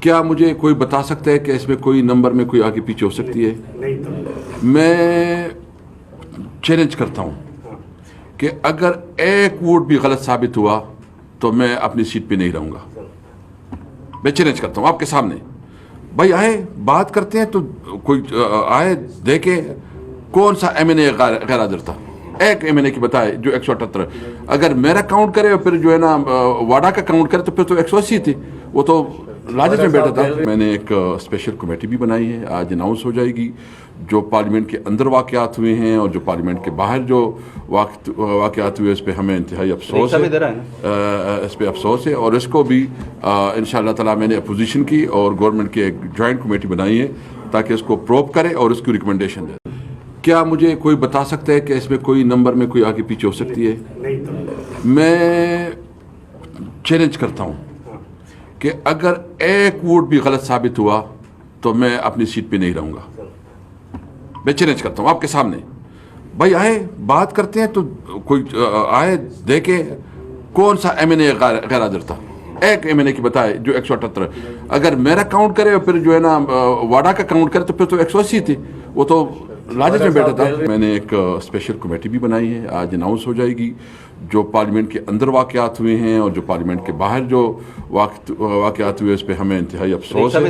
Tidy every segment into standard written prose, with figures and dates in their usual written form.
क्या मुझे कोई बता सकता है कि इसमें कोई नंबर में कोई आगे पीछे हो सकती है? मैं चैलेंज करता हूँ कि अगर एक वोट भी गलत साबित हुआ तो मैं अपनी सीट पे नहीं रहूँगा। मैं चैलेंज करता हूँ आपके सामने। भाई आए बात करते हैं तो कोई आए देखे कौन सा एमएनए गैर हाजिर था। एक एमएनए की बताए जो 178, अगर मेरा काउंट करे और फिर जो है ना वाडा का काउंट करे तो फिर तो 180 थी। वो तो लाजिश में बैठा था। मैंने एक स्पेशल कमेटी भी बनाई है, आज अनाउंस हो जाएगी। जो पार्लियामेंट के अंदर वाक़यात हुए हैं और जो पार्लियामेंट के बाहर जो वाक़यात हुए, इस पर हमें इंतहाई अफसोस है। इस पर अफसोस है और इसको भी इंशाअल्लाह ताला मैंने अपोजिशन की और गवर्नमेंट की एक जॉइंट कमेटी बनाई है ताकि इसको प्रोब करे और इसकी रिकमेंडेशन दे। क्या मुझे कोई बता सकता है कि इसमें कोई नंबर में कोई आगे पीछे हो सकती है? मैं चैलेंज करता हूँ कि अगर एक वोट भी गलत साबित हुआ तो मैं अपनी सीट पे नहीं रहूँगा। मैं चैलेंज करता हूँ आपके सामने। भाई आए बात करते हैं तो कोई आए देखे कौन सा एमएनए गैर हाजिर था। एक एमएनए की बताए जो 178, अगर मेरा काउंट करे और फिर जो है ना वाडा का काउंट करे तो फिर तो 180 थी। वो तो लाजिश में बैठा था। मैंने एक स्पेशल कमेटी भी बनाई है, आज अनाउंस हो जाएगी। जो पार्लियामेंट के अंदर वाक़यात हुए हैं और जो पार्लियामेंट के बाहर जो वाक़यात हुए, इस पर हमें इंतहाई अफसोस है।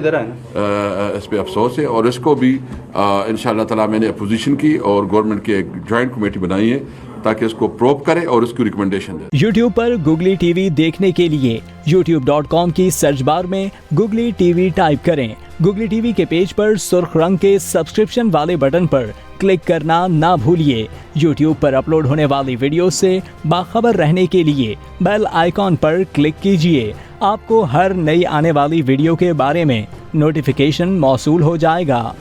इस पर अफसोस है और इसको भी इंशाअल्लाह ताला मैंने अपोजिशन की और गवर्नमेंट की एक जॉइंट कमेटी बनाई है ताकि इसको प्रोब करे और इसकी रिकमेंडेशन दे। YouTube पर गुगली टीवी देखने के लिए youtube.com की सर्च बार में गुगली टीवी टाइप करें। गुगली टीवी के पेज पर सुर्ख रंग के सब्सक्रिप्शन वाले बटन पर क्लिक करना ना भूलिए। YouTube पर अपलोड होने वाली वीडियो से बाखबर रहने के लिए बेल आइकॉन पर क्लिक कीजिए। आपको हर नई आने वाली वीडियो के बारे में नोटिफिकेशन मौसूल हो जाएगा।